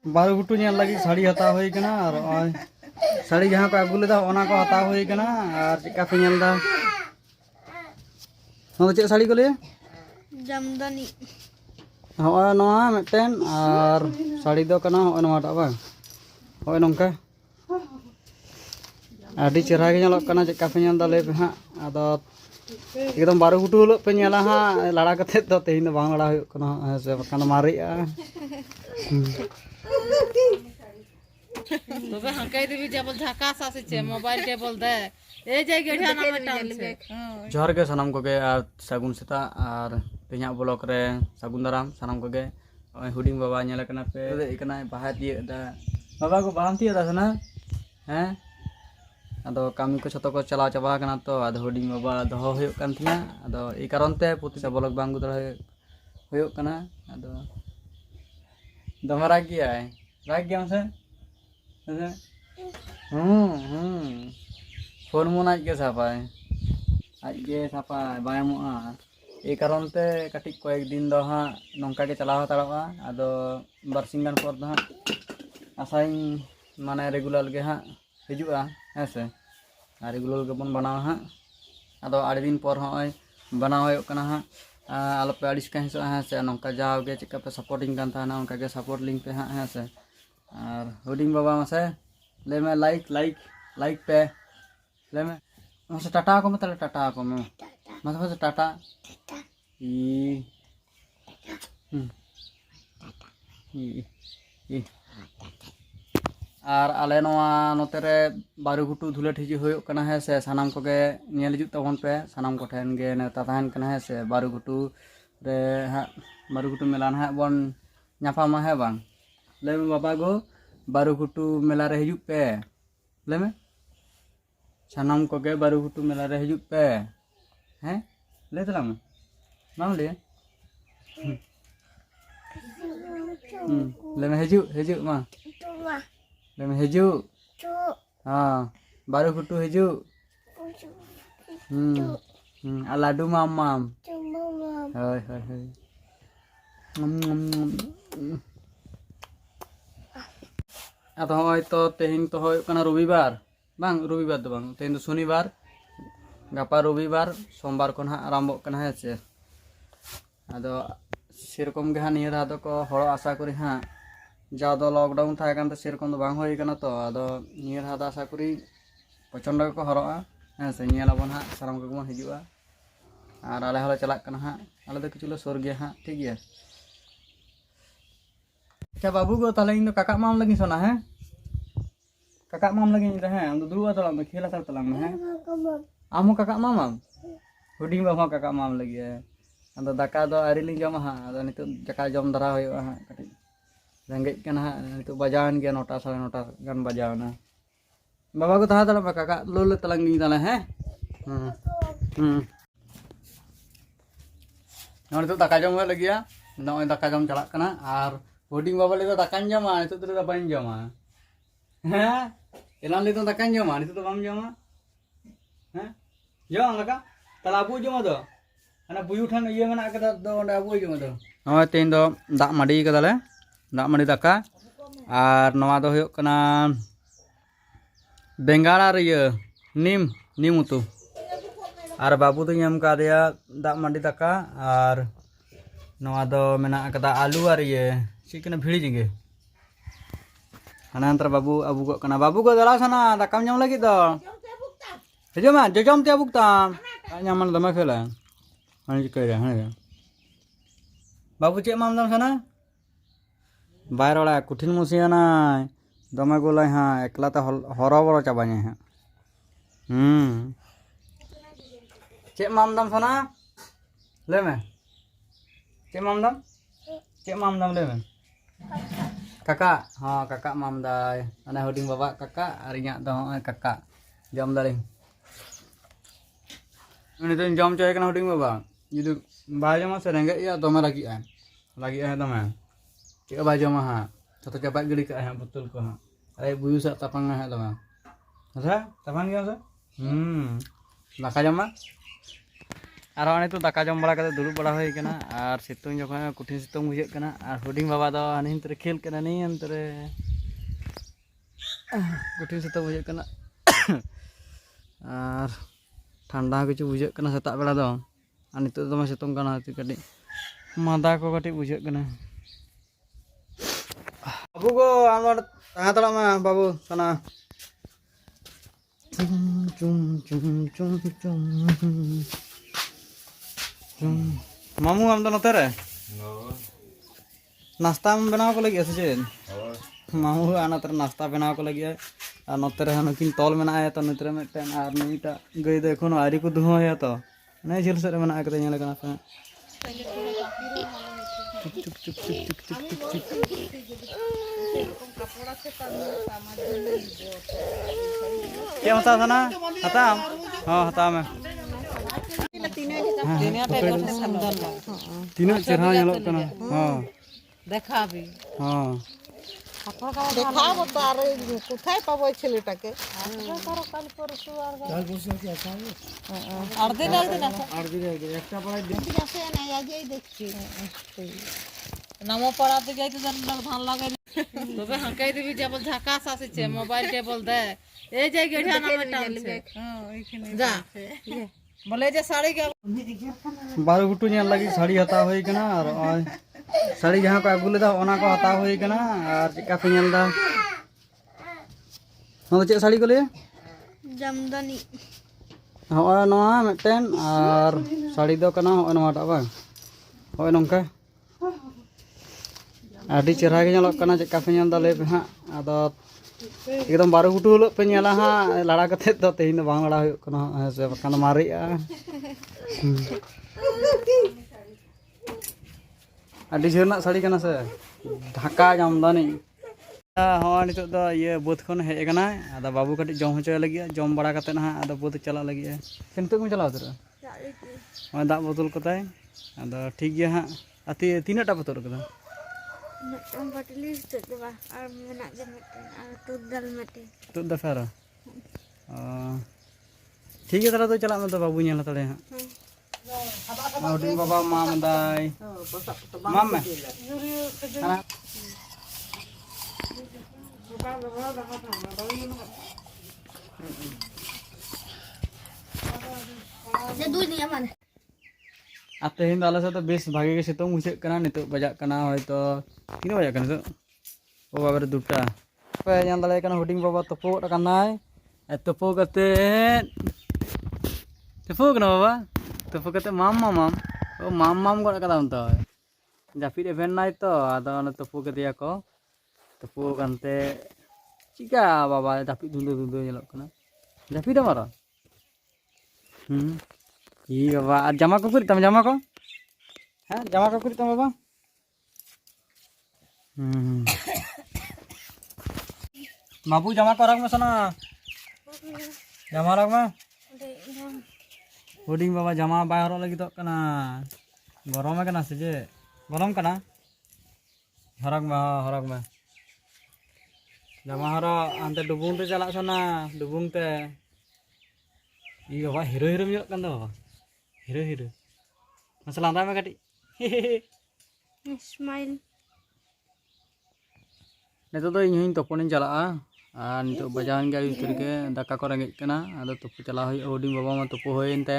बारू गुटू नेल लगी साड़ी हता हुई कना और साड़ी जहां को अगु लेदा ओना को हता हुई कना और चिका पे नेल दा नो चे साड़ी को ले जमदानी होय नोआ मिटन और साड़ी दो कना होय नोटा बा होय नोंका आदि चेहरा के नेलक कना चिका पे नेल दा ले पे हां आदो एकदम बारू गुटू हलो पे नेला हां लड़ा कते तो तेहिन दो बांग लड़ा हुय कना से बकान मारिया तबे हंकाई देवी जेबल झकास आसे छे मोबाइल टेबल दे ए जाय गेठा नाम टाउन छे जोहार के सनम को के सागुन सेता और तेहा ब्लॉक रे सागुन दाराम सनम को के हुडिंग बाबा नेल कना पे इकना बाहा दिए दा बाबा को बाहम तिए दा सना हैं अदो कामी को छतो को चला चाबा कना तो अदो हुडिंग बाबा दोहो हुयो कान थिया अदो ए कारण ते पुति सा ब्लॉक बांगु दरा हुयो कना अदो दमरा किया है राग गया से फोन मन आज के सापाय बायमोआ ए कारण ते कटिक कয়েক दिन दो हाँ नौका के चला हताड़ा आदो बारसिंगान पर दो हाँ आसाई माने रेगुलर के हाँ हिजुआ है से रेगुलर के बन बनावा हाँ आदो आठ दिन पर हाँ बनावा कना हाँ आलोपे आड़िस का हिस्सा है से नौका जाओ के चिका पे सपोर्टिंग kan था ना उनका के सपोर्ट लिंक पे हाँ है से और हुडिंग बाबा मसे ले में लाइक पे ले में मसे टाटा को मतलब टाटा को में मतलब टाटा और आले नोआ नोते रे बारू गुटू धुलेट हिजु होयो कना है से सानाम को के नेल हिजु तबन पे सानाम को ठेन गे नेता तहन कना है से बारू गुटू रे हा बारू गुटू मेलान हा बन न्याफामा है बांग ले में बाबा गो बारू गुटू मेला रे हिजु पे ले में सानाम को के बारू गुटू मेला रे हिजु पे हैं ले तला में नाम ले ले में हिजु मा ले में हिजु हाँ बारू गुटू हिजु लाडू माम होय होय होय अब होय तो तेहिन तो होय कना रविवार बांग रविवार दो बांग तेहिन तो शनिवार गापा रविवार सोमवार को ना आरंभ कना है से आदो सेरकम गे निया दा दो को हरो आशा करी हाँ जा दो लॉकडाउन था कान तो सेरकम दो बांग होय कना तो आदो निया दा आशा करी प्रचंड को हरोआ है से निया लाबन हाँ साराम को मन हिजुआ और आले हले चला कना हाँ आले दो किचुलो सोर गया हाँ ठीक है अच्छा बाबू को ताले इन काका माम लगी सोना है काका माम लगी इन है हम तो दुआ तलाम में खेला तलाम में है आमो काका माम हुडिंग बाबा काका माम लगी है अदो दाका दो आरिलिंग जमा हाँ अदो नितो जका जम धरा होयो हाँ कटी रेंगेज कना हाँ नितो बजावन गया 9टा 9:30 गान बजावना बाबा को तहा तला काका लोले तलांग नी तला है नोन तो दाका जम लगी है नोय दाका जम चला कना और हुडिंग बाबा ले तो दाकान जमा नितो तो बाइन जमा हैं एलान ले तो दाकान जमा नितो तो बाम जमा हैं जमा लगा तला अबू जमा दो ana buyu than iye mena kada do onda abu jema do noy tein do dak madi kadale dak madi daka ar noa do hoyok kana bengal ar iye nim utu ar babu tu nyam ka dia dak madi daka ar noa do mena kada alu ar iye si kena bhidi jinge ana antar babu abu ko kana babu ko dala sana dakam nyam lagi do hejoma jojom te abukta nyaman dama khela हाँ बाबू चे माम दम सना बाहर वाला कठिन मुसिया ना दमे गोला हाँ एकला तो हरो बड़ो चाबाने हाँ चे माम दम सना ले में चे माम दम ले में काका हाँ काका माम दाय अने हुडिंग बाबा काका और इया दो काका जम दालिंग ini tuh jam cewek kena hudiing bawa jadi baju mah sering gak ya doma lagi doma cek baju mah satu capak geli ke betul kok buyu sak tapang doma masa tapang gak masa Naka jam mah Ar hone itu daka jom bala kate dulub bala hoy kana ar situng jokhan kutin situng bujek kana ar huding baba do ani hintere khel kana ni antere kutin situng bujek kana ar ठंडा किछु बुझे कना सेता बेला दो आ नितो दमे सितुंग कना ति कटी मादा को कटी बुझे कना बाबू को आमर तहा तला मा बाबू सना चुम चुम चुम चुम चुम चुम मामू आम तो नते रे नाश्ता में बनाव को लगी से मामू आना तर नाश्ता बनाव को लगी और नोते रे हनकिन तल मेना है तो नोते रे मिटन और नुईटा गई दो एखोनो आरी को दुहो है तो नै झिल से मेना कते नेले कना पे चुप चुप चुप चुप चुप चुप क्या होता था ना हता हां हता में तीनों चेहरा नेलो कना हां देखा भी हां দেখাবো তো আর কোথায় পাবো ছেলেটাকে আর দিন একটা পড়াই আসে না আজই দেখছি নামো পড়াতে যাইতে ধান লাগাই তবে হাঁকাই দিবি যে বল ঝাকাস আসছে মোবাইল টেবল দে এই যে গেঠা নামে টানছে যা বলে যে শাড়ি কে 12 गुटू नेल लगी साड़ी हता होई कना और साड़ी जहां को अगुले दा ओना को हता होई कना और चिका पे नेल दा नो चे साड़ी को ले जमदानी होय नोआ मिटन और साड़ी दो कना होय नोआ टा बा होय नोंका आडी चेहरा के नेलक कना चिका पे नेल दा ले पे हा आदो एकदम 12 गुटू हलो पे नेला हा लड़ा कते तो तेहिन बांग लड़ा होय कना से बकान मारिया आडी झरना साड़ी कना से ढाका जामदानी हाँ नितो दो ये बुथ खन हेज कना आदा बाबू कटी जम होचय लगी जम बड़ा कते ना आदा बुथ चला लगी किंतु को चला उतर हाँ दा बोतल कोताय आदा ठीक गया हां अति तीनटा बोतल कदा मिटन बटली तो दबा और मेना जे मिटन और तो दल मिटन तो दफार ठीक है तला तो चला में तो बाबू नेला तले हां बाबा माम दाई माम में जे दूध नहीं मन आते हिंद आले से तो बेस भागे के सितों मुझे कना नितो बजा कना होय तो तीन बजा कना तो ओ बाबर दुटा पे जान दले कना हुडिंग बाबा तपो कनाय तपो कते तपो कना बाबा तपो कते माम माम ओ माम माम गड कदा उनतो जाफिर एवेन नाय तो आदा न तपो कदिया को तपो कांते चिका बाबा जाफिर दुंदो दुंदो नेलक कना जाफिर मारा iya bapak jama ko kurit jama ko ha jama ko kurit bapak babu jama ko orang sana jama orang mah huding bapak jama bay horo lagi to kana gorom kana seje gorom kana horak mah jama horo ante dubung te jalak sana dubung te iya bapak hero hero nyok kan to Hero hero. Masalah apa kadi? Smile Neto to inyuin toponin jalaa an to bajan ga utir ke daka ko rengej kana ado topo chala hoy oding baba ma topo hoyen ta